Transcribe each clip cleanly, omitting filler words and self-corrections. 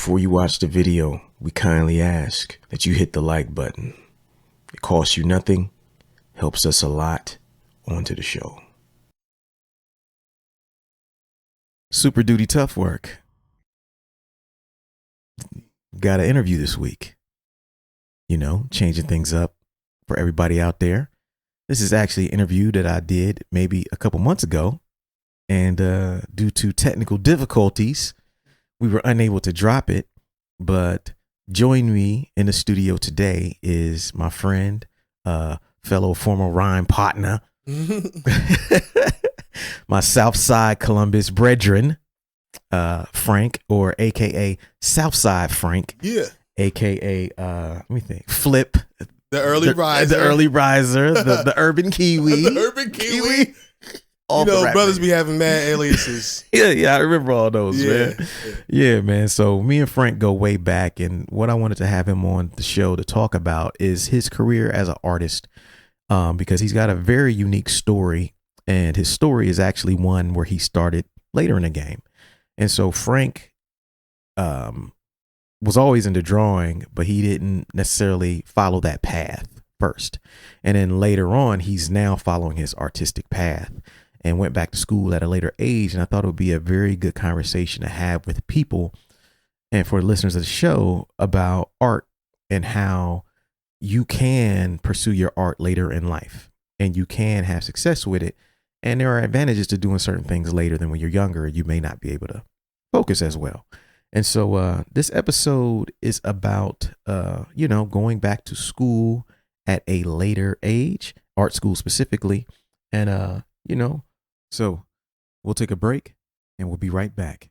Before you watch the video, we kindly ask that you hit the like button. It costs you nothing, helps us a lot. On to the show. Super Duty Tough Work. Got an interview this week. You know, changing things up for everybody out there. This is actually an interview that I did maybe a couple months ago. And due to technical difficulties, we were unable to drop it. But joining me in the studio today is my friend, fellow former rhyme partner, my Southside Columbus brethren, Frank, or AKA Southside Frank. Yeah. AKA, let me think, Flip. The early riser. The early riser, the urban Kiwi. The urban Kiwi. You know, brothers be having mad aliases. Yeah, I remember all those, man. Yeah, man. So me and Frank go way back, and what I wanted to have him on the show to talk about is his career as an artist, because he's got a very unique story, and his story is actually one where he started later in the game. And so Frank was always into drawing, but he didn't necessarily follow that path first. And then later on, he's now following his artistic path and went back to school at a later age. And I thought it would be a very good conversation to have with people and for listeners of the show about art and how you can pursue your art later in life and you can have success with it. And there are advantages to doing certain things later than when you're younger. You may not be able to focus as well. And so this episode is about, going back to school at a later age, art school specifically. And, so we'll take a break and we'll be right back.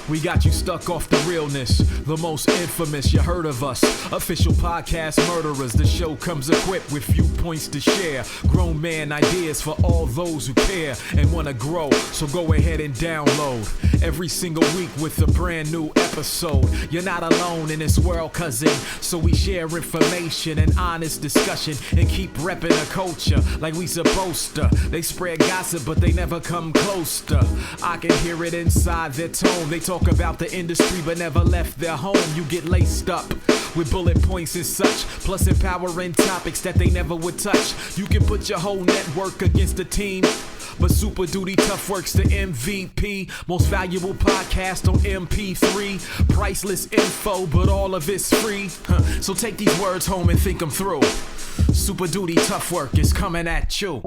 We got you stuck off the realness, the most infamous, you heard of us, official podcast murderers. The show comes equipped with viewpoints to share, grown man ideas for all those who care and want to grow, so go ahead and download every single week with a brand new episode. You're not alone in this world, cousin, so we share information and honest discussion and keep repping a culture like we supposed to. They spread gossip, but they never come close to. I can hear it inside their tone. They talk about the industry but never left their home. You get laced up with bullet points and such, plus empowering topics that they never would touch. You can put your whole network against the team, but Super Duty Tough Work's the MVP. Most valuable podcast on MP3. Priceless info, but all of it's free. So take these words home and think them through. Super Duty Tough Work is coming at you.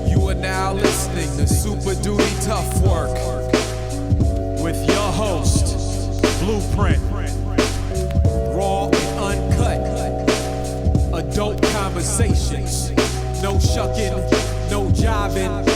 You are now listening to Super Duty Tough Work with your host, Blueprint. Raw and uncut. Adult conversations. No shucking, no jiving,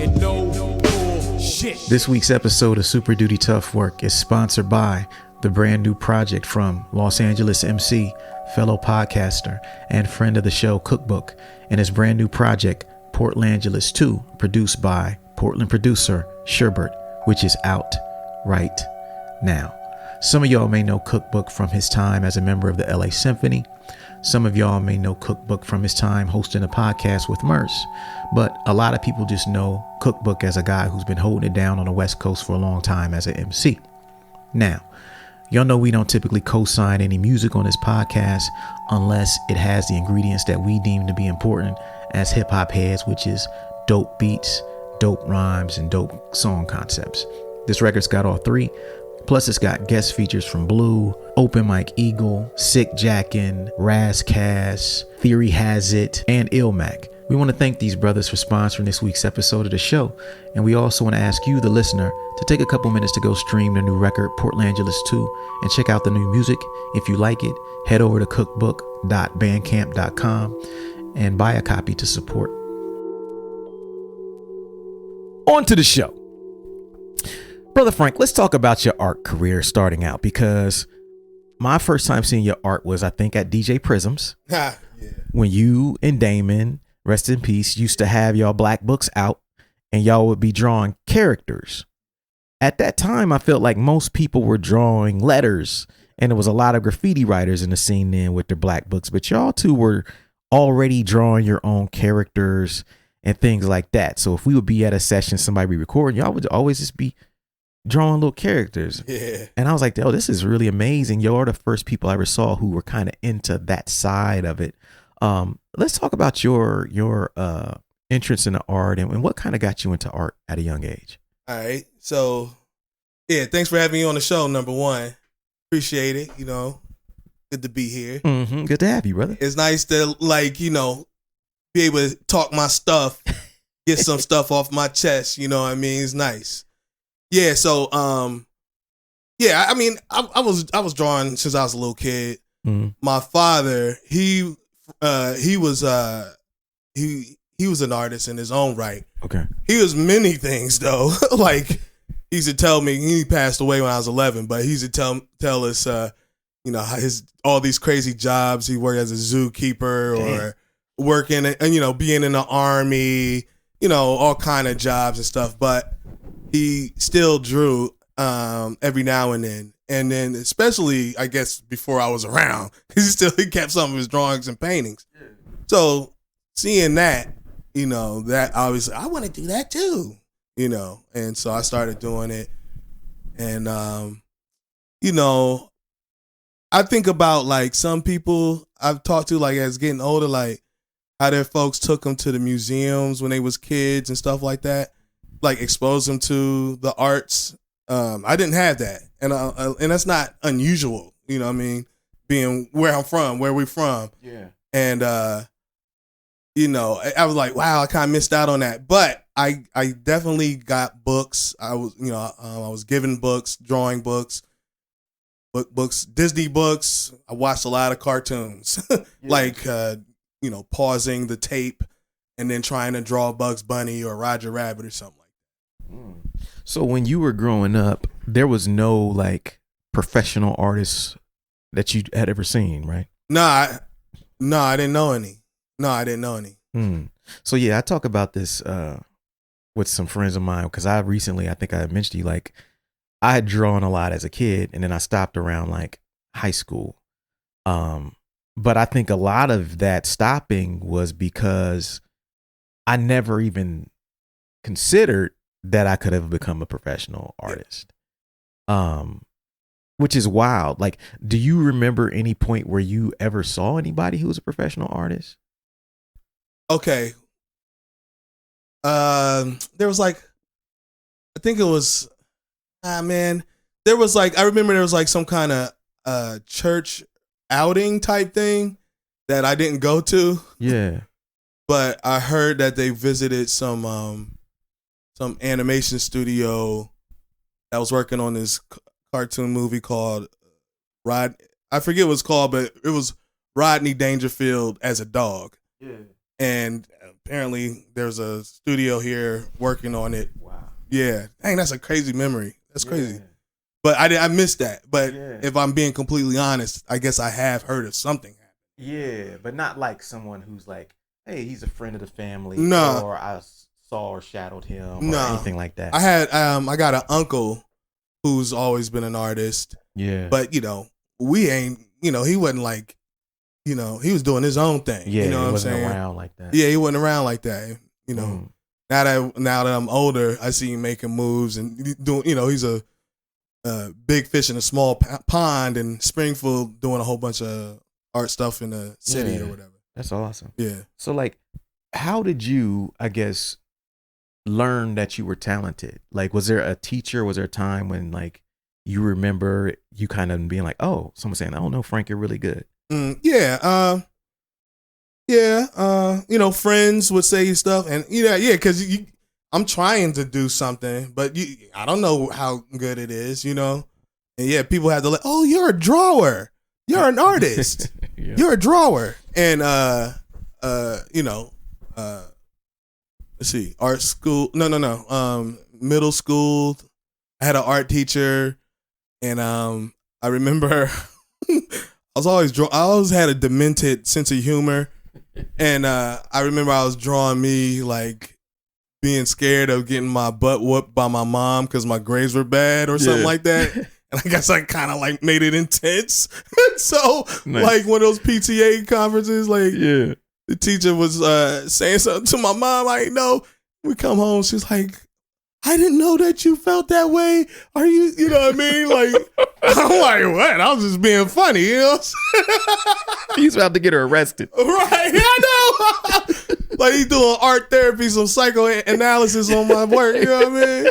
and no bullshit. This week's episode of Super Duty Tough Work is sponsored by the brand new project from Los Angeles MC, fellow podcaster, and friend of the show, Cookbook, and his brand new project, Portlangeles 2, produced by Portland producer Sherbert, which is out right now. Some of y'all may know Cookbook from his time as a member of the LA Symphony. Some of y'all may know Cookbook from his time hosting a podcast with Merce, but a lot of people just know Cookbook as a guy who's been holding it down on the West Coast for a long time as an MC. Now, y'all know we don't typically co-sign any music on this podcast unless it has the ingredients that we deem to be important as hip hop heads, which is dope beats, dope rhymes, and dope song concepts. This record's got all three. Plus, it's got guest features from Blue, Open Mike Eagle, Sick Jackin', Raz Cass, Theory Has It, and Ilmac. We want to thank these brothers for sponsoring this week's episode of the show. And we also want to ask you, the listener, to take a couple minutes to go stream the new record, Portlangeles 2, and check out the new music. If you like it, head over to cookbook.bandcamp.com and buy a copy to support. On to the show. Brother Frank, let's talk about your art career starting out, because my first time seeing your art was, I think, at DJ Prisms. Yeah. When you and Damon, rest in peace, used to have y'all black books out and y'all would be drawing characters. At that time, I felt like most people were drawing letters, and there was a lot of graffiti writers in the scene then with their black books, but y'all two were already drawing your own characters and things like that. So if we would be at a session, somebody be recording, y'all would always just be drawing little characters. Yeah. And I was like, oh, this is really amazing. You're the first people I ever saw who were kind of into that side of it. Let's talk about your entrance into art and what kind of got you into art at a young age. All right. So, yeah, thanks for having me on the show, number one. Appreciate it. You know, good to be here. Mm-hmm. Good to have you, brother. It's nice to, like, you know, be able to talk my stuff, get some stuff off my chest. You know what I mean? It's nice. Yeah. So, yeah, I mean, I was drawing since I was a little kid. Mm-hmm. My father, he was an artist in his own right. Okay. He was many things though. Like he used to tell me, he passed away when I was 11, but he used to tell us, you know, all these crazy jobs. He worked as a zookeeper or working, and you know, being in the army, you know, all kind of jobs and stuff. But he still drew every now and then. And then especially, I guess, before I was around, because he kept some of his drawings and paintings. Yeah. So seeing that, you know, that obviously, I want to do that too, you know. And so I started doing it. And, you know, I think about like some people I've talked to, like as getting older, like how their folks took them to the museums when they was kids and stuff like that, like expose them to the arts. I didn't have that, and that's not unusual, you know what I mean, being where I'm from, where we're from. Yeah. And you know, I was like, wow, I kind of missed out on that. But I definitely got books. I was, you know, I was given books, drawing books, books, Disney books. I watched a lot of cartoons, like you know, pausing the tape and then trying to draw Bugs Bunny or Roger Rabbit or something like that. Mm. So when you were growing up, there was no like professional artists that you had ever seen, right? No, I didn't know any. I didn't know any. So yeah, I talk about this with some friends of mine because I think I mentioned to you, like I had drawn a lot as a kid and then I stopped around like high school. But I think a lot of that stopping was because I never even considered that I could have become a professional artist. Which is wild. Like, do you remember any point where you ever saw anybody who was a professional artist? Okay. There was like, I think it was, there was like, I remember there was like some kind of church outing type thing that I didn't go to. Yeah. But I heard that they visited some animation studio that was working on this cartoon movie called I forget what it's called, but it was Rodney Dangerfield as a dog. Yeah. And apparently there's a studio here working on it. Wow. Yeah. Dang, that's a crazy memory. That's crazy. But I missed that. But if I'm being completely honest, I guess I have heard of something happen. Yeah, but not like someone who's like, hey, he's a friend of the family. No. Or I saw or shadowed him or anything like that. I got an uncle who's always been an artist. Yeah. But, you know, we ain't, you know, he wasn't like, you know, he was doing his own thing. Yeah, you know he what I'm wasn't saying? around like that. Yeah, he wasn't around like that. You know, now that I'm older, I see him making moves and doing, you know, he's a big fish in a small pond in Springfield doing a whole bunch of art stuff in the city or whatever. That's awesome. Yeah. So like, how did you, I guess, learn that you were talented? Like, was there a teacher? Was there a time when like you remember you kind of being like, oh, someone saying, oh no, Frank, you're really good. You know, friends would say stuff, and because I'm trying to do something, but I don't know how good it is, you know, and people have to like, oh, you're a drawer, you're an artist, you're a drawer, and you know, let's see, art school, middle school, I had an art teacher, and I remember. I always had a demented sense of humor, and I remember I was drawing me like being scared of getting my butt whooped by my mom because my grades were bad or something like that, and I guess I kind of like made it intense. So like one of those PTA conferences, like the teacher was saying something to my mom, I didn't know. We come home, she's like, I didn't know that you felt that way. Are you, you know what I mean? Like, I'm like, what? I was just being funny, you know? He's about to get her arrested. Right, I know. Like, he's doing art therapy, some psychoanalysis on my work, you know what I mean?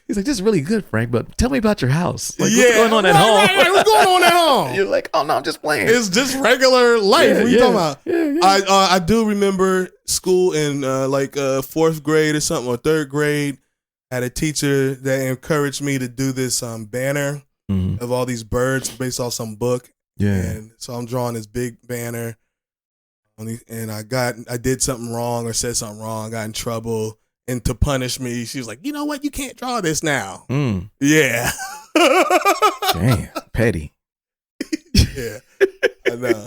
He's like, this is really good, Frank, but tell me about your house. Like, Yeah, what's going on at home? Right, what's going on at home? You're like, oh, no, I'm just playing. It's just regular life. What are you talking about? Yeah. I do remember school in fourth grade or something, or third grade. I had a teacher that encouraged me to do this banner of all these birds based off some book. Yeah. And so I'm drawing this big banner, and I did something wrong or said something wrong, got in trouble. And to punish me, she was like, you know what? You can't draw this now. Yeah. Damn, petty. Yeah. I know.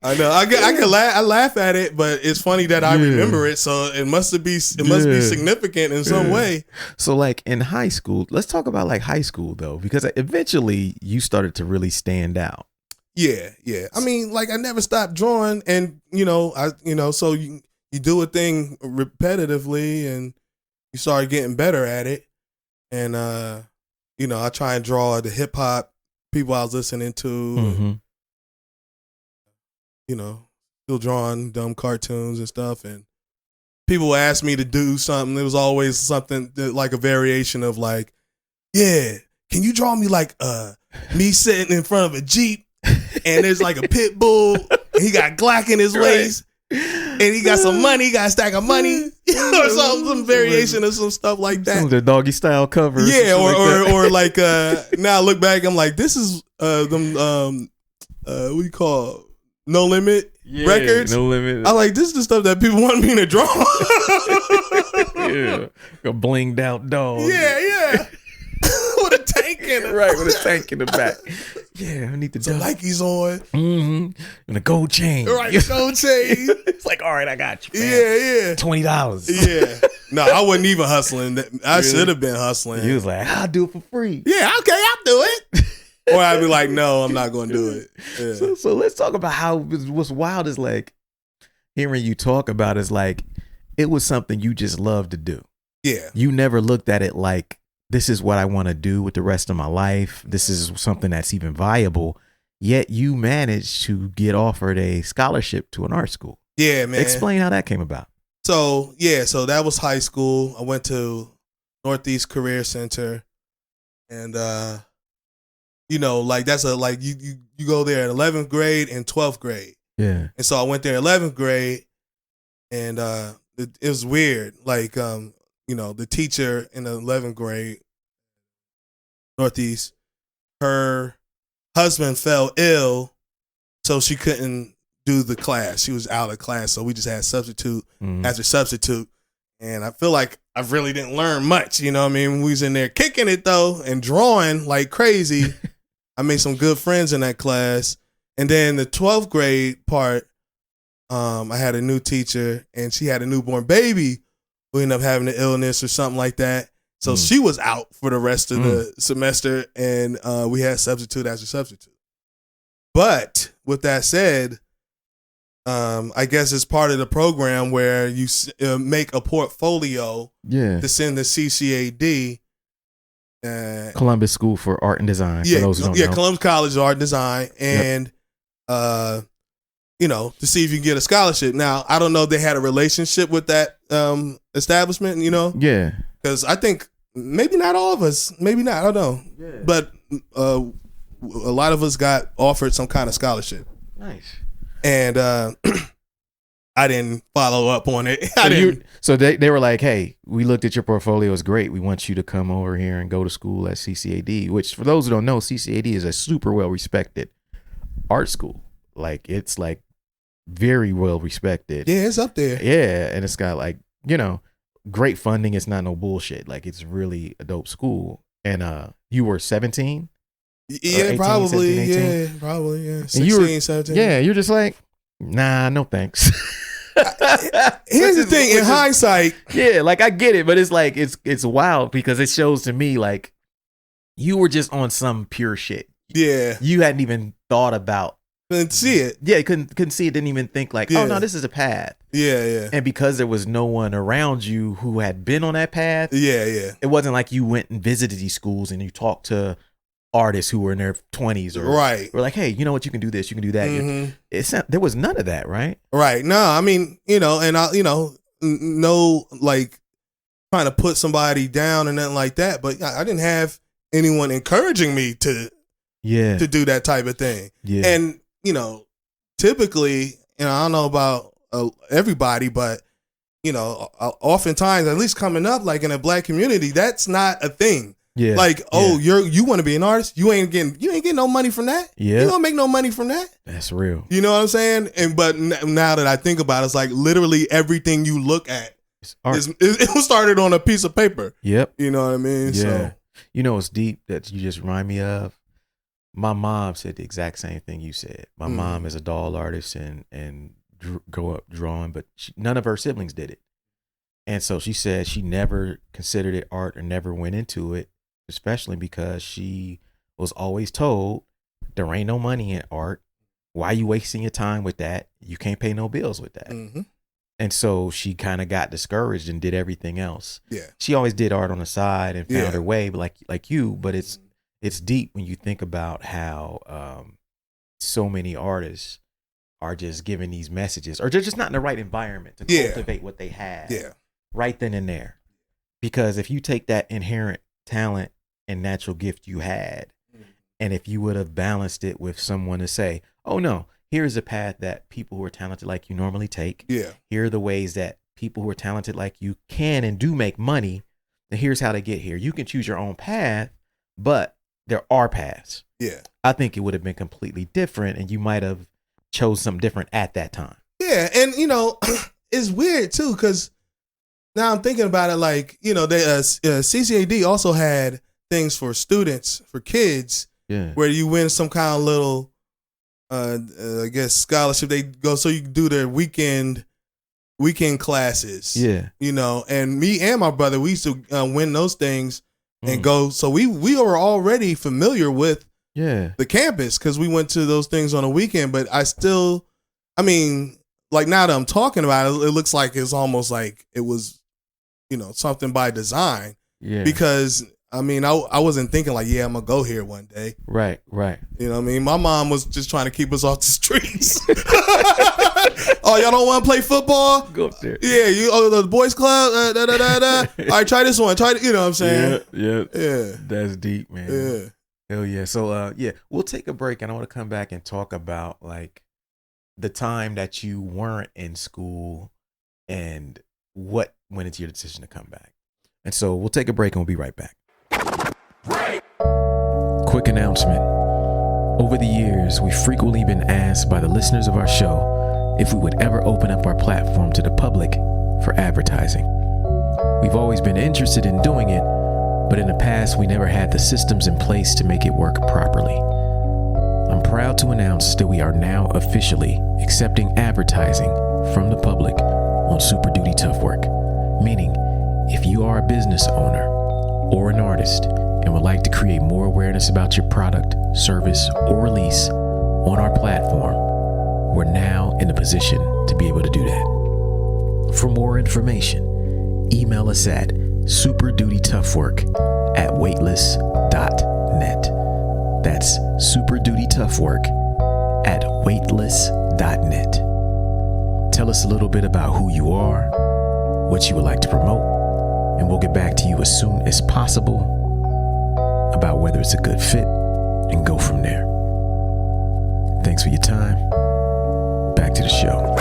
I laugh at it, but it's funny that I remember it. So it must be significant in some way. So like in high school, let's talk about like high school though, because eventually you started to really stand out. Yeah. I mean, like I never stopped drawing, and so you do a thing repetitively, and you start getting better at it. And I try and draw the hip hop people I was listening to. Still drawing dumb cartoons and stuff, and people would ask me to do something. It was always something like a variation of like, yeah, can you draw me like me sitting in front of a Jeep and there's like a pit bull and he got Glock in his waist and he got some money, he got a stack of money, or some variation of some stuff like that. Some of the doggy style covers. Yeah, or like now I look back, I'm like, this is them what do you call No Limit records. No Limit. I like, this is the stuff that people want me to draw. Yeah, a blinged out dog. Yeah. With a tank in it. Right, with a tank in the back. Yeah, I need to some Nikes on. And a gold chain. Right, a gold chain. It's like, all right, I got you, man. Yeah. $20. Yeah. No, I wasn't even hustling. I should have been hustling. He was like, I'll do it for free. Yeah, okay, I'll do it. Or I'd be like, no, I'm not going to do it. Yeah. So let's talk about how what's wild is like hearing you talk about is like it was something you just loved to do. Yeah. You never looked at it like this is what I want to do with the rest of my life. This is something that's even viable. Yet you managed to get offered a scholarship to an art school. Yeah, man. Explain how that came about. So that was high school. I went to Northeast Career Center, and like that's you go there in 11th grade and 12th grade. Yeah. And so I went there in 11th grade, and it was weird. Like the teacher in the 11th grade, Northeast, her husband fell ill, so she couldn't do the class. She was out of class, so we just had substitute after substitute. And I feel like I really didn't learn much, you know what I mean? We was in there kicking it though and drawing like crazy. I made some good friends in that class. And then the 12th grade part, I had a new teacher, and she had a newborn baby who ended up having an illness or something like that. So she was out for the rest of the semester, and we had substitute after substitute. But with that said, I guess it's part of the program where you make a portfolio to send the CCAD. Columbus School for Art and Design. For those who don't know. Columbus College of Art and Design, and to see if you can get a scholarship. Now, I don't know if they had a relationship with that establishment, Yeah. Because I think maybe not all of us, maybe not, I don't know. Yeah. But a lot of us got offered some kind of scholarship. Nice. And I didn't follow up on it. So they were like, hey, we looked at your portfolio. It's great. We want you to come over here and go to school at CCAD, which for those who don't know, CCAD is a super well-respected art school. Like, it's like very well-respected. Yeah, it's up there. Yeah, and it's got like, great funding. It's not no bullshit. Like, it's really a dope school. And you were 17? Yeah, 18, probably. 17, 18? Yeah, probably. Yeah, 16, 17. Yeah, you're just like, nah, no thanks. Here's the thing, in hindsight. Yeah, like I get it, but it's like, it's wild because it shows to me like you were just on some pure shit. Yeah. You hadn't even thought about Couldn't see it. Yeah, he couldn't see it. Didn't even think like, oh no, this is a path. Yeah. And because there was no one around you who had been on that path. Yeah. It wasn't like you went and visited these schools and you talked to artists who were in their 20s or were like, hey, you know what, you can do this, you can do that. Mm-hmm. There was none of that, right? Right. No, I mean, and I, no, like trying to put somebody down and nothing like that, but I didn't have anyone encouraging me to do that type of thing. Yeah. And, typically, I don't know about everybody, but, oftentimes, at least coming up, like in a black community, that's not a thing. Yeah. Like, you want to be an artist? You ain't getting no money from that. Yeah. You don't make no money from that. That's real. You know what I'm saying? But now that I think about it, it's like literally everything you look at it was started on a piece of paper. Yep. You know what I mean? Yeah. So, it's deep that you just remind me of. My mom said the exact same thing you said. My mom is a doll artist and grew up drawing, but none of her siblings did it. And so she said she never considered it art or never went into it, especially because she was always told there ain't no money in art. Why you wasting your time with that? You can't pay no bills with that. Mm-hmm. And so she kind of got discouraged and did everything else. Yeah. She always did art on the side and found her way, like you, but it's deep when you think about how so many artists are just giving these messages or they're just not in the right environment to cultivate what they have right then and there. Because if you take that inherent talent and natural gift you had, and if you would have balanced it with someone to say, oh no, here's a path that people who are talented like you normally take. Yeah. Here are the ways that people who are talented like you can and do make money. And here's how to get here. You can choose your own path, but there are paths. Yeah. I think it would have been completely different and you might have chose something different at that time. Yeah. And, it's weird too, because now I'm thinking about it like, CCAD also had things for students, for kids, where you win some kind of little, I guess, scholarship. They go, so you can do their weekend classes. Yeah. And me and my brother, we used to win those things and go. So we were already familiar with the campus because we went to those things on a weekend. But like now that I'm talking about it, it looks like it's almost like it was, something by design. Yeah. Because I wasn't thinking like, I'm gonna go here one day. Right. You know what I mean? My mom was just trying to keep us off the streets. Oh, y'all don't want to play football? Go up there. Yeah, the boys club. All right, try this one. You know what I'm saying? Yeah. That's deep, man. Yeah. Hell yeah. So we'll take a break and I want to come back and talk about like the time that you weren't in school and what went into your decision to come back. And so we'll take a break and we'll be right back. Quick announcement. Over the years, we've frequently been asked by the listeners of our show if we would ever open up our platform to the public for advertising. We've always been interested in doing it, but in the past, we never had the systems in place to make it work properly. I'm proud to announce that we are now officially accepting advertising from the public on Super Duty Tough Work, meaning if you are a business owner or an artist and would like to create more awareness about your product, service, or release on our platform, we're now in a position to be able to do that. For more information, email us at superdutytoughwork@weightless.net. That's superdutytoughwork@weightless.net. Tell us a little bit about who you are, what you would like to promote, and we'll get back to you as soon as possible about whether it's a good fit and go from there. Thanks for your time. Back to the show.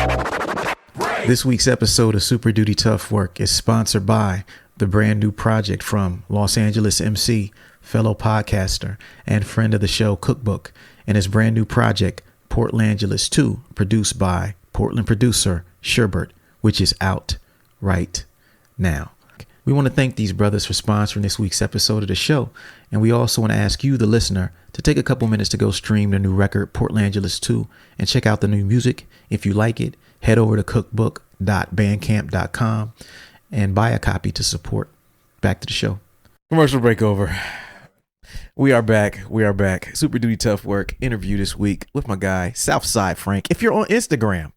This week's episode of Super Duty Tough Work is sponsored by the brand new project from Los Angeles MC, fellow podcaster, and friend of the show, Cookbook, and his brand new project, Portlangeles 2, produced by Portland producer Sherbert, which is out right now. We want to thank these brothers for sponsoring this week's episode of the show. And we also want to ask you, the listener, to take a couple minutes to go stream their new record, Portlangeles 2, and check out the new music. If you like it, head over to cookbook.bandcamp.com and buy a copy to support. Back to the show. Commercial break over. We are back. We are back. Super Duty Tough Work interview this week with my guy, Southside Frank. If you're on Instagram,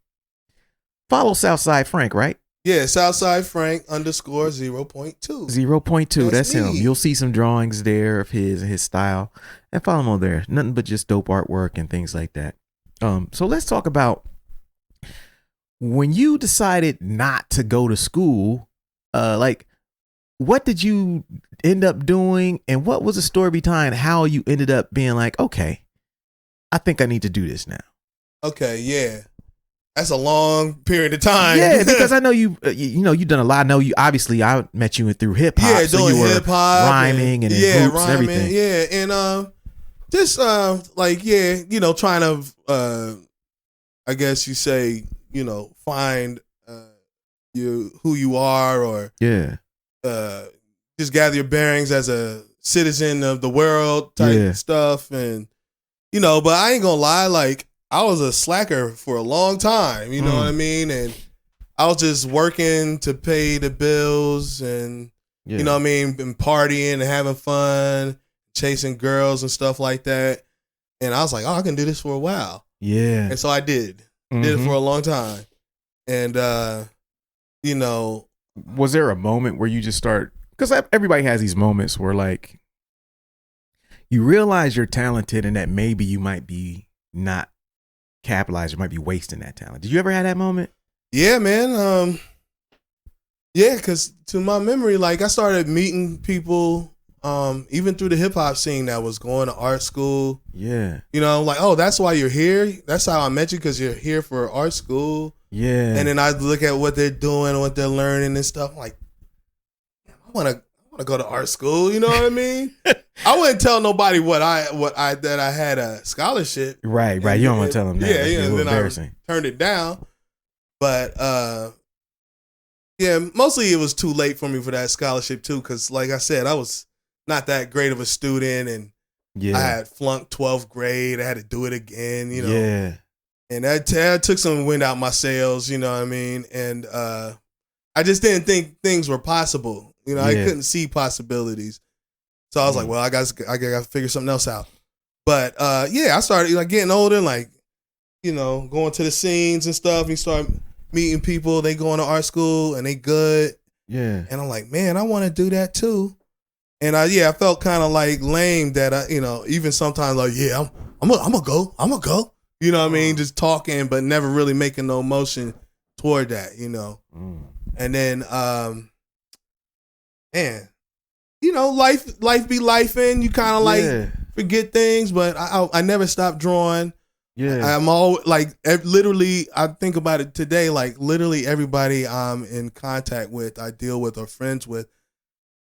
follow Southside Frank, right? Yeah, Southside Frank _0.2. 0.2. That's him. me. You'll see some drawings there of his style. And follow him on there. Nothing but just dope artwork and things like that. So let's talk about when you decided not to go to school, like what did you end up doing and what was the story behind how you ended up being like, okay, I think I need to do this now? Okay, yeah. That's a long period of time. Yeah, because I know you you've done a lot. I know you, obviously I met you through hip hop. Yeah, so doing you were hip hop, rhyming and in groups and everything. Yeah, and just trying to I guess you say, find who you are, or Yeah. just gather your bearings as a citizen of the world type stuff. And but I ain't gonna lie, like I was a slacker for a long time, you know what I mean? And I was just working to pay the bills and you know what I mean, and partying and having fun, chasing girls and stuff like that. And I was like, oh, I can do this for a while. Yeah. And so I did. Did it for a long time. And was there a moment where you just start, because everybody has these moments where like you realize you're talented and that maybe you might be not capitalized, you might be wasting that talent. Did you ever have that moment? Yeah, man. Yeah, because to my memory, like I started meeting people even through the hip hop scene that was going to art school. Yeah. Like, oh, that's why you're here. That's how I met you, because you're here for art school. Yeah. And then I look at what they're doing, what they're learning and stuff. I'm like, I want to go to art school. You know what I mean? I wouldn't tell nobody that I had a scholarship. Right. You don't want to tell them that. Yeah, yeah. Then Embarrassing. I turned it down. But mostly it was too late for me for that scholarship too, because like I said, I was not that great of a student, and I had flunked 12th grade. I had to do it again. Yeah. And that took some wind out my sails, you know what I mean? And I just didn't think things were possible. I couldn't see possibilities. So I was like, well, I got to figure something else out. But I started like getting older, like, going to the scenes and stuff. You start meeting people, they going to art school and they good. Yeah. And I'm like, man, I want to do that too. And I felt kind of like lame that I, even sometimes like, yeah, I'm gonna go. You know what I mean? Just talking, but never really making no motion toward that, And then, man, life be lifing. You kind of like forget things, but I never stopped drawing. Yeah. I'm all like, literally, I think about it today, like literally everybody I'm in contact with, I deal with or friends with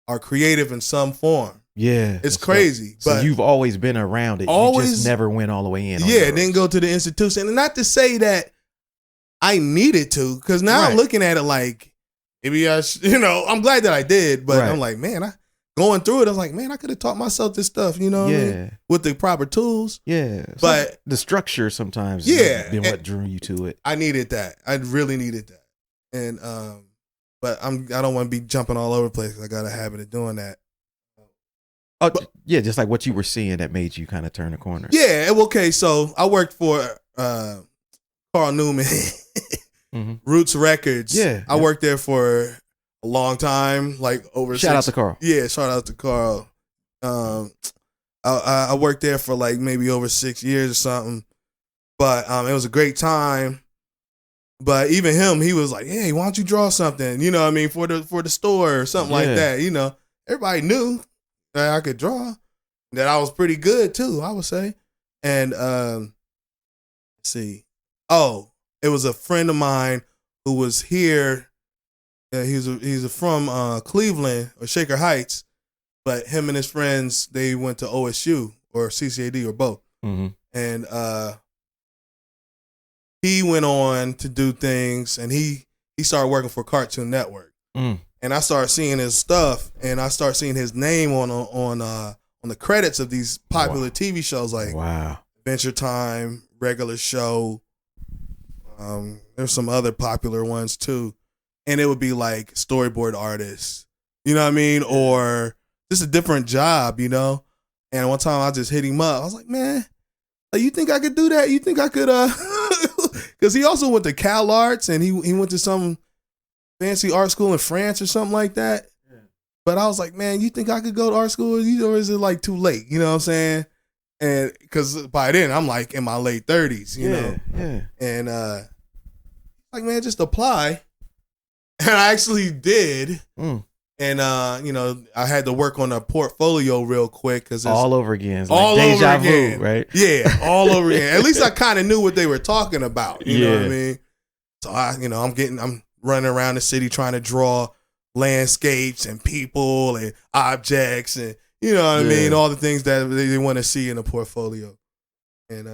are creative in some form. Yeah. It's crazy. So but you've always been around it. You just never went all the way in. Didn't go to the institution. And not to say that I needed to, because now I'm looking at it like, maybe I'm glad that I did, but I'm like, man, going through it, I was like, man, I could have taught myself this stuff, what I mean? With the proper tools. Yeah. But the structure sometimes been what drew you to it. I needed that. I really needed that. And but I don't want to be jumping all over the place, 'cause I got a habit of doing that. Oh, yeah, just like what you were seeing that made you kind of turn the corner. Yeah, okay, so I worked for Carl Newman, Roots Records. Yeah. I worked there for a long time, like over Shout out to Carl. Yeah, shout out to Carl. I worked there for like maybe over 6 years or something. But it was a great time. But even him, he was like, hey, why don't you draw something? You know what I mean, for the store or something like that. Everybody knew that I could draw. That I was pretty good too, I would say. And let's see. Oh, it was a friend of mine who was here. He's from Cleveland or Shaker Heights, but him and his friends, they went to OSU or CCAD or both. And he went on to do things, and he started working for Cartoon Network. And I started seeing his stuff, and I started seeing his name on the credits of these popular TV shows like Adventure Time, Regular Show. There's some other popular ones too. And it would be like storyboard artists, you know what I mean? Or just a different job, And one time I just hit him up. I was like, man, you think I could do that? You think I could, because he also went to Cal Arts and he went to some fancy art school in France or something like that. Yeah. But I was like, man, you think I could go to art school or is it like too late? You know what I'm saying? And because by then I'm like in my late 30s, you know? Yeah. And like, man, just apply. And I actually did. And, I had to work on a portfolio real quick. Cause all over again. It's all like deja over again. Vu, right? Yeah, all over again. At least I kind of knew what they were talking about. You know what I mean? So, I'm running around the city trying to draw landscapes and people and objects and, you know what I mean? All the things that they want to see in a portfolio. And,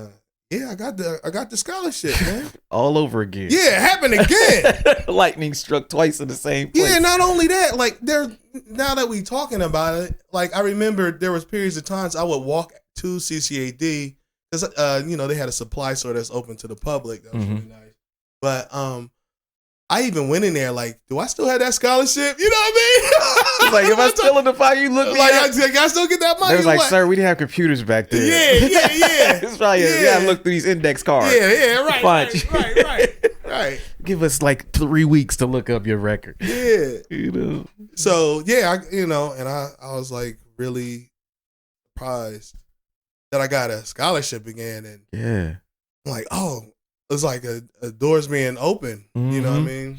I got the scholarship, man. All over again. Yeah, it happened again. Lightning struck twice in the same place. Yeah, not only that, like now that we talking about it, like I remember there was periods of times I would walk to CCAD because they had a supply store that's open to the public. That was really nice. But I even went in there like, do I still have that scholarship? You know what I mean? Like, if I still in the file, you look like I still get that money. They was like, sir, we didn't have computers back then. Yeah. It's probably you gotta look through these index cards. Yeah, right. Give us like 3 weeks to look up your record. Yeah. So I was like really surprised that I got a scholarship again, and I'm like, oh, it's like a doors being open. You know what I mean?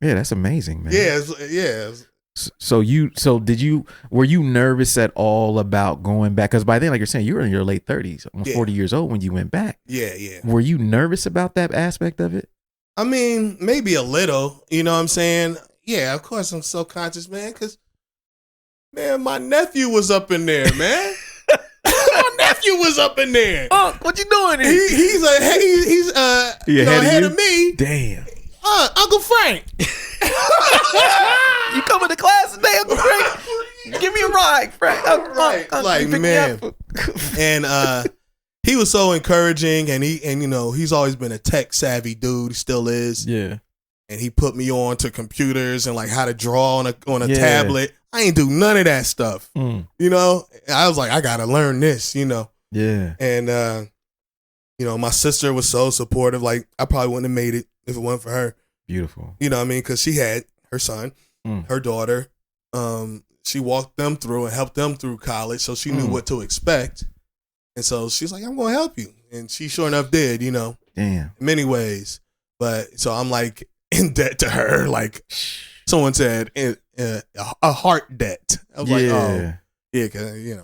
Yeah, that's amazing, man. Yeah. So were you nervous at all about going back? Because by then, like you're saying, you were in your late 30s, almost 40 years old when you went back. Yeah. Were you nervous about that aspect of it? I mean, maybe a little, you know what I'm saying? Yeah, of course I'm self-conscious, man, because, man, my nephew was up in there, man. My nephew was up in there. What you doing here? He's ahead of me. Damn. Uncle Frank. You coming to class today, Uncle Frank? Give me a ride, Frank. Right. Like, man. And he was so encouraging, and he's always been a tech savvy dude. He still is. Yeah. And he put me on to computers and like how to draw on a tablet. I ain't do none of that stuff. You know? I was like, I gotta learn this, Yeah. And my sister was so supportive. Like, I probably wouldn't have made it if it wasn't for her. Beautiful. You know what I mean? Because she had her son, her daughter. She walked them through and helped them through college, so she knew what to expect. And so she's like, I'm going to help you. And she sure enough did, Damn. in many ways. But so I'm like in debt to her. Like someone said, a heart debt. I was like, oh, yeah, because,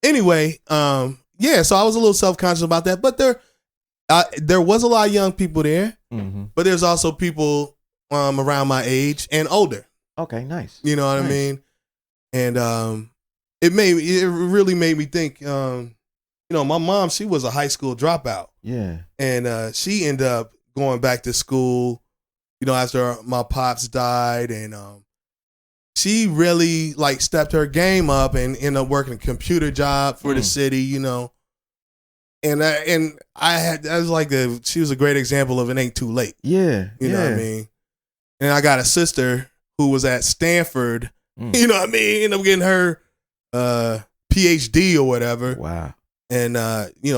Anyway, so I was a little self-conscious about that. But there was a lot of young people there. But there's also people around my age and older. Okay, nice. You know what I mean? And it really made me think, my mom, she was a high school dropout. Yeah. And she ended up going back to school, after my pops died. And she really like stepped her game up and ended up working a computer job for the city, And she was a great example of it ain't too late. Yeah. You know what I mean? And I got a sister who was at Stanford, you know what I mean? Ended up getting her PhD or whatever. Wow. And,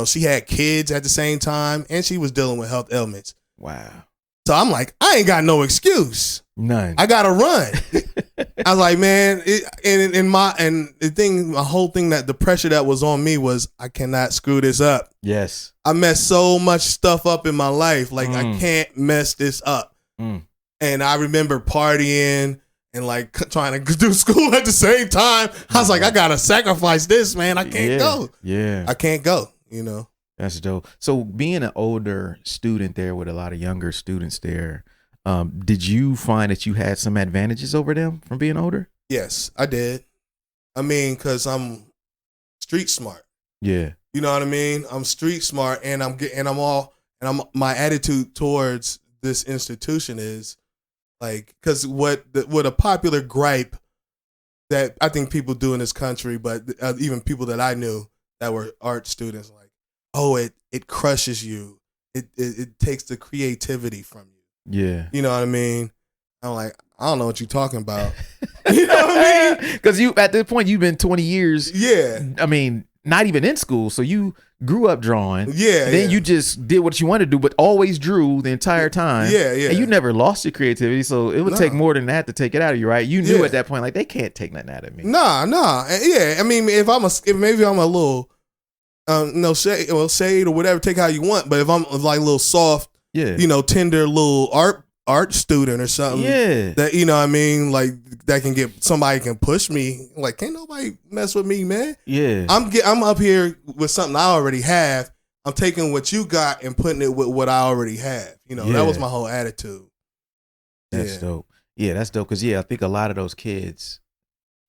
she had kids at the same time and she was dealing with health ailments. Wow. So I'm like, I ain't got no excuse. None. I got to run. I was like, man, my whole thing that the pressure that was on me was I cannot screw this up. Yes. I messed so much stuff up in my life. Like I can't mess this up. And I remember partying and like trying to do school at the same time. I was like, I got to sacrifice this, man. I can't go. Yeah. I can't go, That's dope. So being an older student there with a lot of younger students there, did you find that you had some advantages over them from being older? Yes, I did. I mean, because I'm street smart. Yeah. You know what I mean? I'm street smart and my attitude towards this institution is like, because what a popular gripe that I think people do in this country, but even people that I knew that were art students, like, oh, it crushes you. It takes the creativity from you. Yeah. You know what I mean? I'm like, I don't know what you're talking about. You know what I mean? Because you at this point you've been 20 years. Yeah. I mean, not even in school, so you grew up drawing. Yeah. Then you just did what you wanted to do, but always drew the entire time. Yeah, yeah. And you never lost your creativity, so it would take more than that to take it out of you, right? You knew at that point, like, they can't take nothing out of me. Nah. Yeah. I mean, if maybe I'm a little, shade or whatever, take how you want. But if I'm like a little soft, tender little art student or something, that what I mean, like that can get somebody can push me. Like, can't nobody mess with me, man. Yeah, I'm up here with something I already have. I'm taking what you got and putting it with what I already have. That was my whole attitude. That's dope. Yeah, that's dope. Because I think a lot of those kids,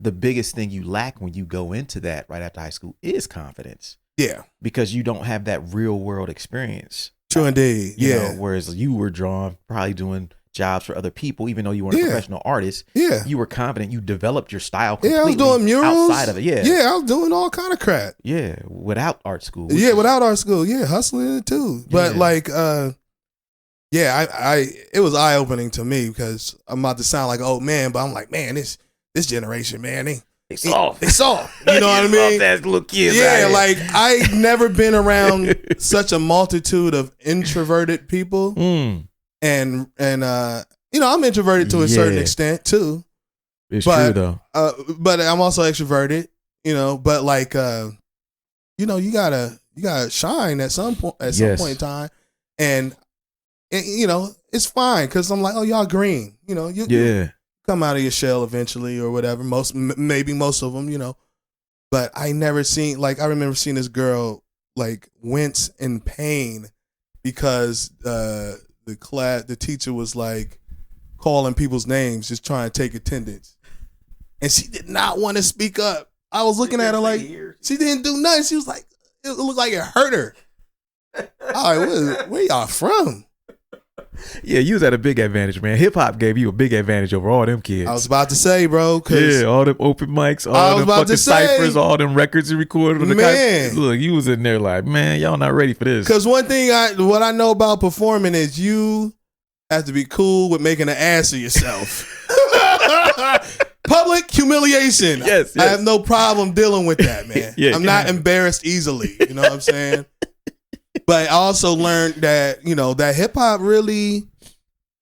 the biggest thing you lack when you go into that right after high school is confidence. Yeah, because you don't have that real world experience. True indeed. You know, whereas you were drawing, probably doing jobs for other people, even though you weren't a professional artist. Yeah, you were confident. You developed your style completely. I was doing murals outside of it. I was doing all kind of crap. Yeah, without art school. Without art school. Yeah, hustling it too. But like, it was eye opening to me because I'm about to sound like old man, but I'm like, man, this generation, man, they soft. You know what I mean? Soft little kids. Yeah, like I never been around such a multitude of introverted people. And I'm introverted to a certain extent too. It's true though. But I'm also extroverted, but like you gotta shine at some point in time. And it's fine because I'm like, oh, y'all green. You come out of your shell eventually or whatever. Maybe most of them, but I never seen, like, I remember seeing this girl like wince in pain because the teacher was like calling people's names, just trying to take attendance, and she did not want to speak up. I was looking at her like she didn't do nothing. She was like, it looked like it hurt her. All right, where y'all from? Yeah, you was at a big advantage, man. Hip hop gave you a big advantage over all them kids. I was about to say, bro. All them open mics, all them fucking ciphers, all them records you recorded. Look, you was in there like, man, y'all not ready for this. Because one thing what I know about performing is you have to be cool with making an ass of yourself. Public humiliation. Yes. I have no problem dealing with that, man. I'm not embarrassed easily. You know what I'm saying? But I also learned that, that hip hop really,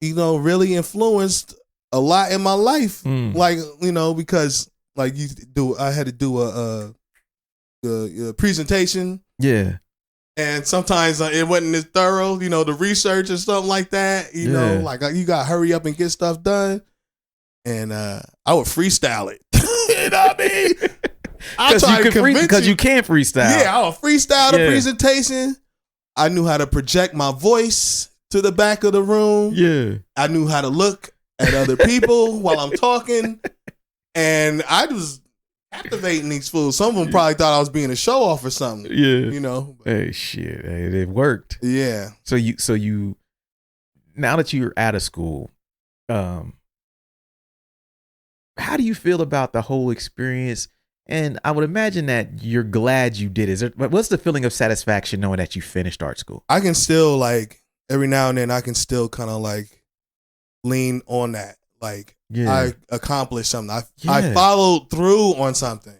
really influenced a lot in my life. Like, because like I had to do a presentation. Yeah. And sometimes it wasn't as thorough, the research and something like that, like you got to hurry up and get stuff done. And I would freestyle it. You know what I mean? Because you can freestyle. Yeah, I would freestyle the presentation. I knew how to project my voice to the back of the room. Yeah. I knew how to look at other people while I'm talking. And I was captivating these fools. Some of them probably thought I was being a show off or something. Yeah. Hey, shit. Hey, it worked. Yeah. So you now that you're out of school, how do you feel about the whole experience? And I would imagine that you're glad you did it. What's the feeling of satisfaction knowing that you finished art school? I can still, like, every now and then I can still kind of like lean on that. Like, I accomplished something. I followed through on something.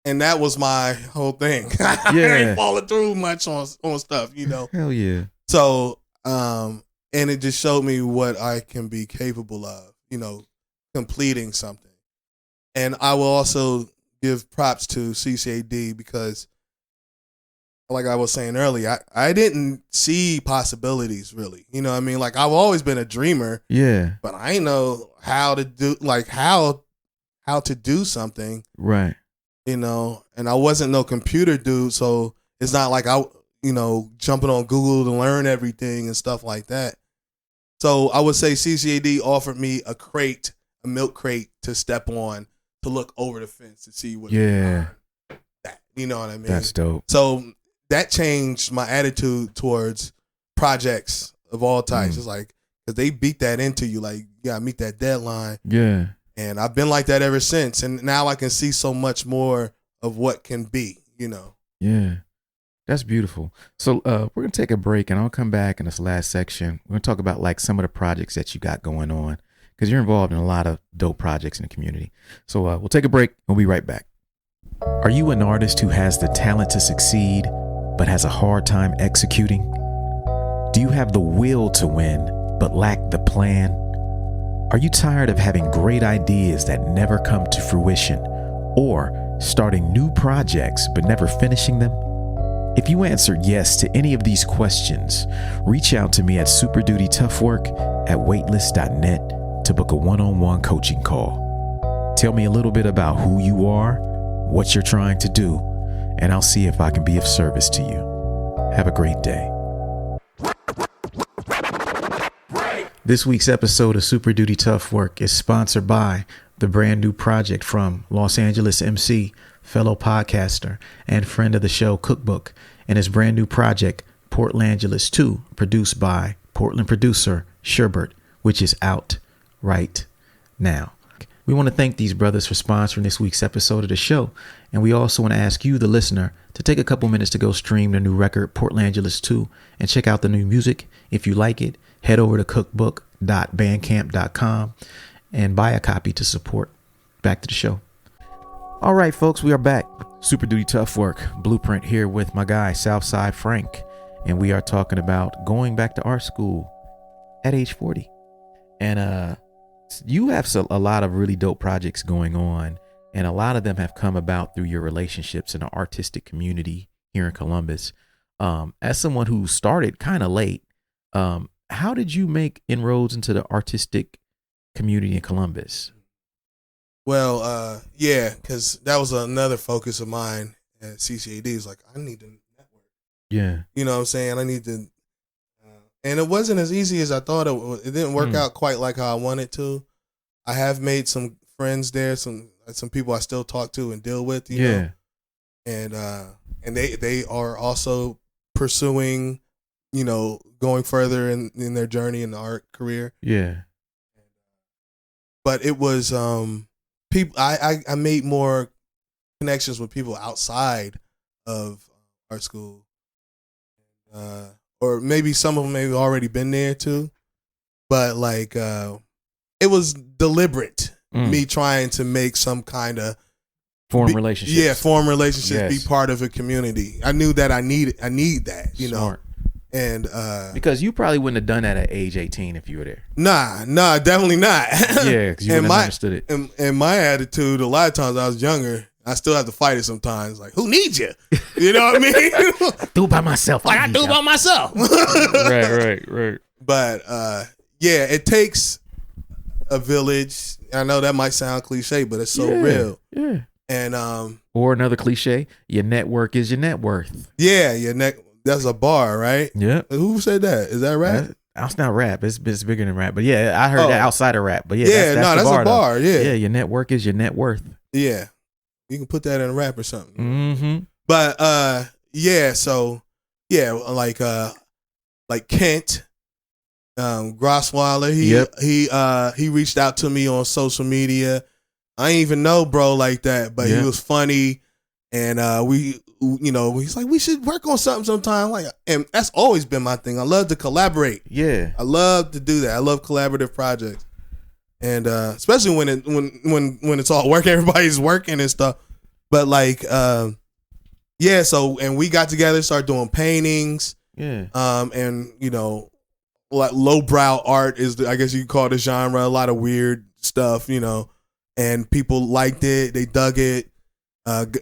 And that was my whole thing. I ain't following through much on stuff, Hell yeah. So, and it just showed me what I can be capable of, completing something. And I will also give props to CCAD because, like I was saying earlier, I didn't see possibilities really. You know what I mean? Like, I've always been a dreamer. Yeah. But I didn't know how to do, like, how to do something. Right. And I wasn't no computer dude, so it's not like I, jumping on Google to learn everything and stuff like that. So I would say CCAD offered me a milk crate to step on, to look over the fence to see what. Yeah. You know what I mean? That's dope. So that changed my attitude towards projects of all types. It's like, because they beat that into you, like, you gotta meet that deadline. Yeah. And I've been like that ever since. And now I can see so much more of what can be, Yeah. That's beautiful. So we're going to take a break and I'll come back in this last section. We're going to talk about like some of the projects that you got going on. because you're involved in a lot of dope projects in the community. So we'll take a break. We'll be right back. Are you an artist who has the talent to succeed, but has a hard time executing? Do you have the will to win, but lack the plan? Are you tired of having great ideas that never come to fruition, or starting new projects but never finishing them? If you answered yes to any of these questions, reach out to me at superdutytoughwork@weightless.net to book a one-on-one coaching call. Tell me a little bit about who you are, what you're trying to do, and I'll see if I can be of service to you. Have a great day. This week's episode of Super Duty Tough Work is sponsored by the brand new project from Los Angeles MC, fellow podcaster, and friend of the show, Cookbook, and his brand new project, Portlangeles 2, produced by Portland producer Sherbert, which is out right now. We want to thank these brothers for sponsoring this week's episode of the show, and we also want to ask you, the listener, to take a couple minutes to go stream their new record, Portlangeles 2, and check out the new music. If you like it, head over to cookbook.bandcamp.com and buy a copy to support. Back to the show. All right, folks, we are back. Super Duty Tough Work Blueprint here with my guy, Southside Frank, and we are talking about going back to art school at age 40. And you have a lot of really dope projects going on, and a lot of them have come about through your relationships in the artistic community here in Columbus. As someone who started kind of late, how did you make inroads into the artistic community in Columbus? Well, yeah, because that was another focus of mine at CCAD. Is like, I need to network. Yeah. You know what I'm saying? I need to, and it wasn't as easy as I thought it would. It didn't work out quite like how I wanted to. I have made some friends there, some people I still talk to and deal with, you know? And they are also pursuing, you know, going further in their journey in the art career. Yeah. But it was people. I made more connections with people outside of art school, or maybe some of them maybe already been there too. But like, it was deliberate. Me trying to make some kind of form relationships. Yeah, form relationships. Yes. Be part of a community. I knew that I need that. You Smart. know. And because you probably wouldn't have done that at age 18 if you were there. Nah, definitely not. Yeah, because you wouldn't have understood it. And my attitude, a lot of times I was younger, I still have to fight it sometimes. Like, who needs you? You know what I mean? Do it by myself. Like, I do it by myself. Right. But yeah, it takes a village. I know that might sound cliche, but it's so real. Yeah. And or another cliche, your network is your net worth. Yeah, that's a bar, right? Yeah. Who said that? Is that rap? That's not rap. It's bigger than rap. But yeah, I heard that outside of rap. But yeah, that's the a bar. Yeah. Yeah, your network is your net worth. Yeah. You can put that in a rap or something. Mm-hmm. But yeah, so yeah, like Kent, Grossweiler, he reached out to me on social media. I ain't even know bro like that, but he was funny, and he's like, we should work on something sometime. Like, and that's always been my thing. I love to collaborate. Yeah, I love to do that. I love collaborative projects, and especially when it's all work, everybody's working and stuff. But like, so and we got together, started doing paintings. Yeah. And like lowbrow art is, I guess you could call it a genre. A lot of weird stuff, and people liked it. They dug it.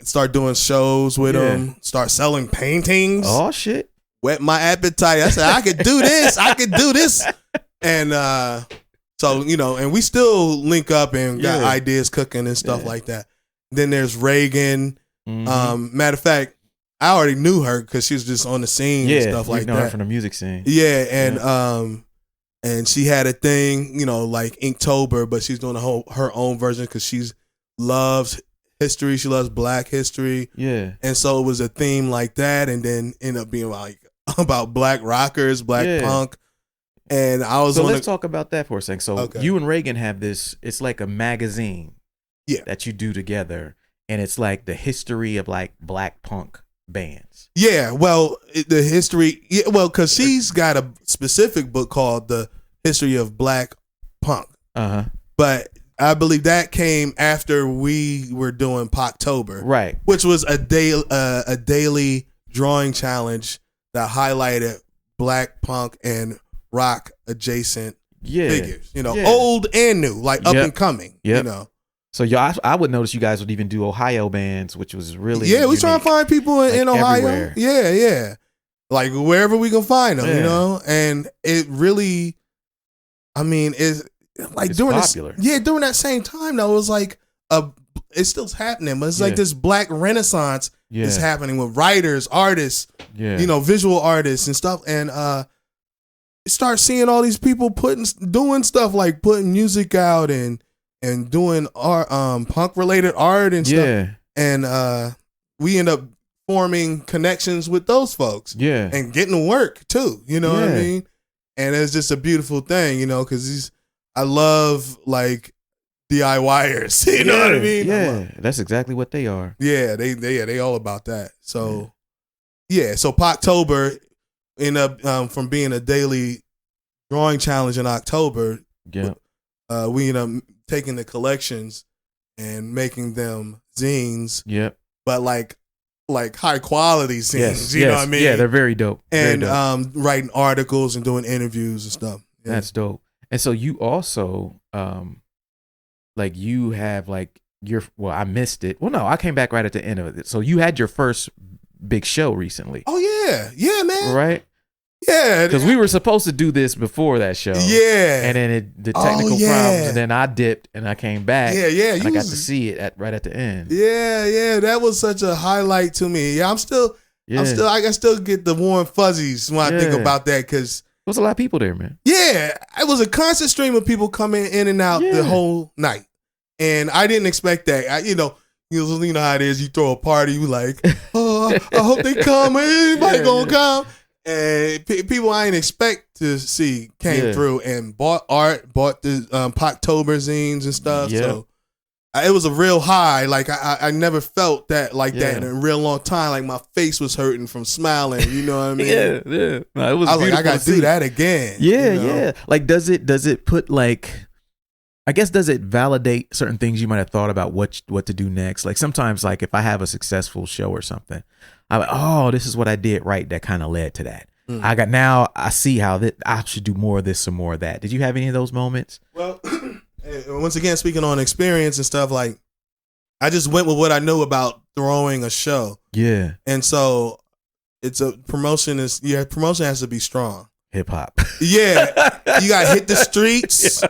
Start doing shows with them. Start selling paintings. Oh shit! Whet my appetite. I said I could do this. I could do this. And so and we still link up and got ideas cooking and stuff like that. Then there's Reagan. Mm-hmm. Matter of fact, I already knew her because she was just on the scene and stuff like that. Her from the music scene. Yeah, and she had a thing, like Inktober, but she's doing her own version because she loves history. She loves Black history. Yeah. And so it was a theme like that, and then ended up being like about Black rockers, Black punk. And I was let's talk about that for a second. So you and Reagan have this, it's like a magazine that you do together, and it's like the history of like Black punk bands. Yeah, well, the history, because she's got a specific book called The History of Black Punk. But I believe that came after we were doing Poctober, Right. which was a daily drawing challenge that highlighted Black punk and rock adjacent figures, old and new, like up and coming, So I would notice you guys would even do Ohio bands, which was really we trying to find people in Ohio, everywhere. yeah, like wherever we can find them, and it really, I mean, it's like it's during popular. during that same time though, it was like it's still happening, but it's like this Black renaissance is happening with writers, artists, visual artists and stuff, and start seeing all these people doing stuff like putting music out and doing art, punk related art and stuff, and we end up forming connections with those folks, and getting work too, what I mean, and it's just a beautiful thing, because I love like DIYers, you know what I mean? Yeah, that's exactly what they are. Yeah, they all about that. So so Poctober ended up from being a daily drawing challenge in October. Yeah, we ended up taking the collections and making them zines. Yep, but like high quality zines. You know what I mean? Yeah, they're very dope. And writing articles and doing interviews and stuff. Yeah. That's dope. And so you also like you have like I missed it. Well, no, I came back right at the end of it. So you had your first big show recently. Oh yeah, man. Right? Yeah, because we were supposed to do this before that show. Yeah, and then the technical problems, and then I dipped and I came back. Yeah. And I got to see it right at the end. Yeah. That was such a highlight to me. Yeah, I can still get the warm fuzzies when I think about that, because there was a lot of people there, man. Yeah, it was a constant stream of people coming in and out the whole night, and I didn't expect that. You know how it is. You throw a party, you like, oh, I hope they come. Anybody gonna come? And people I didn't expect to see came through and bought art, bought the Poctober zines and stuff. Yeah. So it was a real high. Like I never felt that that in a real long time. Like my face was hurting from smiling. You know what I mean? Yeah. No, it was. I was like, I got to do that again. Yeah, yeah. Like, does it put like? I guess, does it validate certain things you might have thought about what to do next? Like sometimes, like if I have a successful show or something, I'm like, oh, this is what I did right. That kind of led to that. I see how that I should do more of this, some more of that. Did you have any of those moments? Well, once again, speaking on experience and stuff, like I just went with what I knew about throwing a show. Yeah. And so promotion has to be strong. Hip hop. Yeah. You got to hit the streets. Yeah.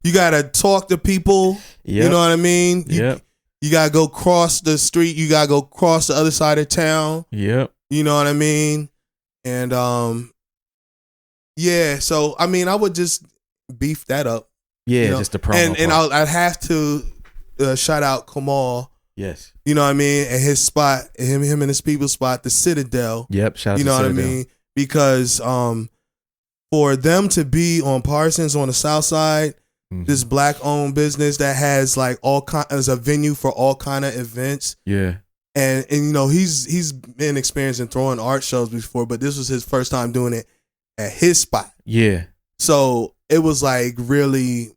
You got to talk to people. Yep. You know what I mean? You got to go cross the street. You got to go cross the other side of town. Yep. You know what I mean? And so I mean, I would just beef that up. Yeah, just the promo. And I'd have to shout out Kamal. Yes. You know what I mean? And his spot, him and his people's spot, the Citadel. Yep. Shout out to Citadel. You know what I mean? Because for them to be on Parsons on the South Side, this Black-owned business that has like as a venue for all kind of events. Yeah. And he's been experiencing throwing art shows before, but this was his first time doing it at his spot. Yeah. So it was like really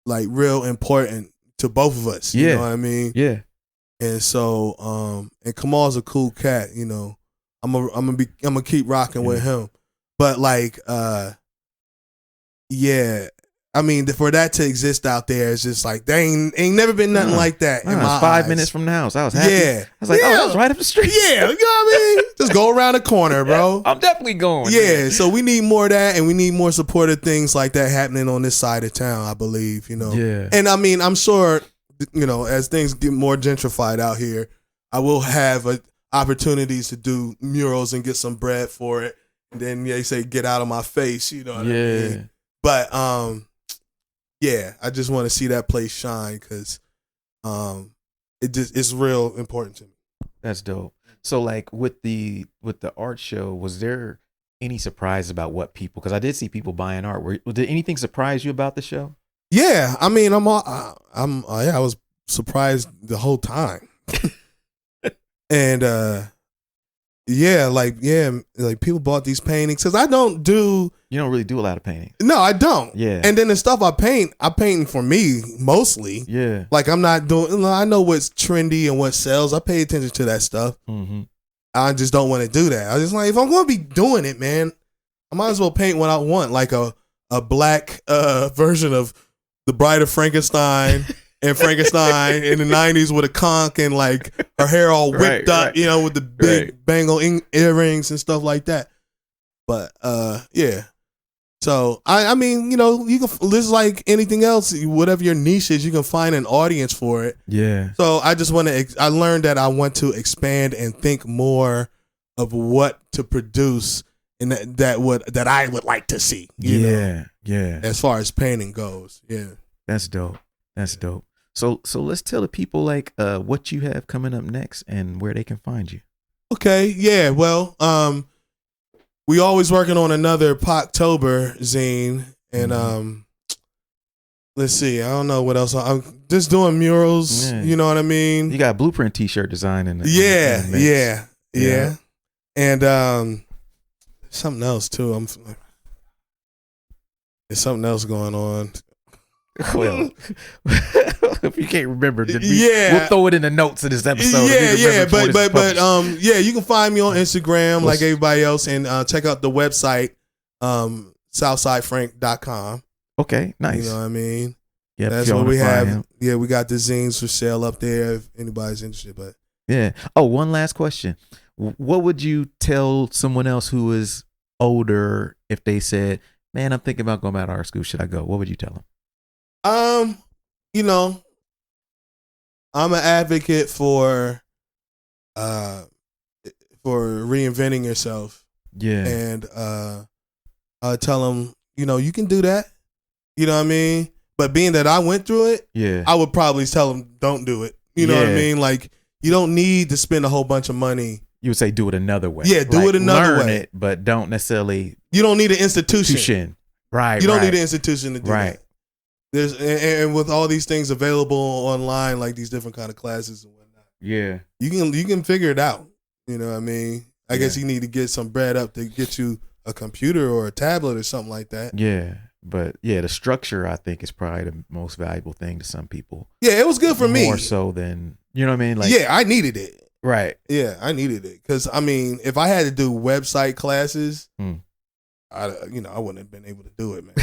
real important to both of us. You know what I mean? Yeah. And so and Kamal's a cool cat, I'm gonna keep rocking with him. But I mean, for that to exist out there, it's just like they ain't never been nothing like that. In my 5 eyes. minutes from the house, I was happy. Yeah, I was like, oh, that's right up the street. Yeah, you know what I mean? Just go around the corner, bro. I'm definitely going. Yeah, so we need more of that, and we need more supportive things like that happening on this side of town. I believe, Yeah. And I mean, I'm sure, as things get more gentrified out here, I will have opportunities to do murals and get some bread for it. And then they say, "Get out of my face," you know what I mean? But yeah, I just want to see that place shine because it's real important to me. That's dope. So like with the art show, was there any surprise about what people? Because I did see people buying art. Did anything surprise you about the show? Yeah, I mean, I was surprised the whole time, and Yeah, like people bought these paintings because I don't do. You don't really do a lot of painting. No, I don't. Yeah. And then the stuff I paint for me mostly. Yeah. Like I'm not doing. I know what's trendy and what sells. I pay attention to that stuff. Mm-hmm. I just don't want to do that. I just like if I'm going to be doing it, man, I might as well paint what I want, like a black version of The Bride of Frankenstein. And Frankenstein in the 90s with a conch and like her hair all whipped up, you know, with the big bangle earrings and stuff like that. But yeah. So I mean, you know, you can this is like anything else, whatever your niche is, you can find an audience for it. Yeah. So I just want to I learned that I want to expand and think more of what to produce and that I would like to see. You know, as far as painting goes. Yeah. That's dope. That's dope. So let's tell the people like what you have coming up next and where they can find you. Okay, yeah. Well, we always working on another Poctober zine, and let's see. I don't know what else. I'm just doing murals. Yeah. You know what I mean? You got Blueprint T-shirt design in there. Yeah. And something else too. There's something else going on. Well, if you can't remember, we'll throw it in the notes of this episode. But you can find me on Instagram like everybody else, and check out the website, SouthsideFrank.com. Okay, nice. You know what I mean? Yeah, that's what we have. Him. Yeah, we got the zines for sale up there if anybody's interested. But yeah. Oh, one last question: what would you tell someone else who is older if they said, "Man, I'm thinking about going back to art school. Should I go?" What would you tell them? You know, I'm an advocate for reinventing yourself. Yeah. And I tell them, you know, you can do that. You know what I mean? But being that I went through it, I would probably tell them don't do it. You know what I mean? Like you don't need to spend a whole bunch of money. You would say do it another way. Yeah, do it another way. Learn it, but don't necessarily. You don't need an institution. Right. You don't need an institution to do that. There's and with all these things available online, like these different kind of classes and whatnot. Yeah, you can figure it out. You know what I mean? I guess you need to get some bread up to get you a computer or a tablet or something like that. Yeah, but the structure I think is probably the most valuable thing to some people. Yeah, it was good for me more so than you know what I mean. Like I needed it. Right. Yeah, I needed it because I mean, if I had to do website classes. I wouldn't have been able to do it, man.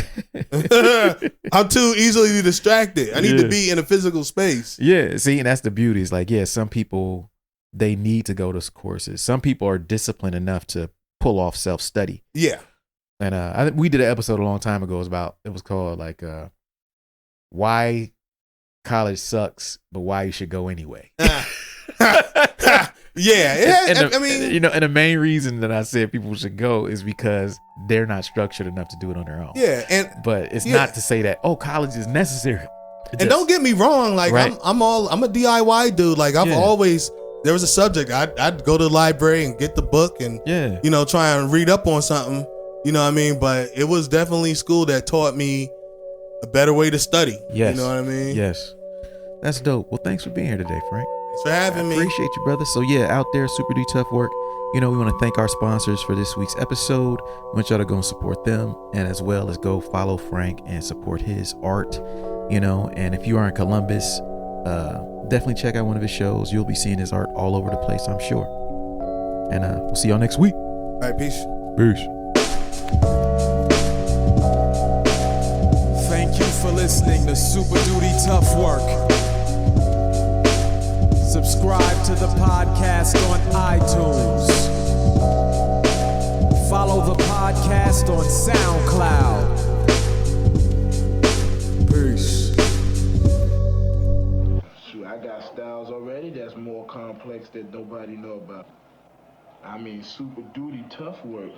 I'm too easily distracted. I need to be in a physical space. Yeah, see, and that's the beauty. It's like, some people, they need to go to courses. Some people are disciplined enough to pull off self-study. Yeah. And we did an episode a long time ago. It was called like, why college sucks, but why you should go anyway. Yeah, I mean, and the main reason that I said people should go is because they're not structured enough to do it on their own. Yeah, but it's not to say that college is necessary. And don't get me wrong, like I'm a DIY dude. Like I've always there was a subject I'd go to the library and get the book and try and read up on something. You know what I mean? But it was definitely school that taught me a better way to study. Yes, you know what I mean? Yes, that's dope. Well, thanks for being here today, Frank. For having me. Appreciate you, brother. So out there, Super Do Tough Work. We want to thank our sponsors for this week's episode. We want y'all to go and support them, and as well as go follow Frank and support his art. And if you are in Columbus, definitely check out one of his shows. You'll be seeing his art all over the place, I'm sure. And we'll see y'all next week. All right, peace. Thank you for listening to Super Duty Tough Work. Subscribe to the podcast on iTunes. Follow the podcast on SoundCloud. Peace. Shoot, I got styles already that's more complex that nobody know about. I mean, super duty tough work.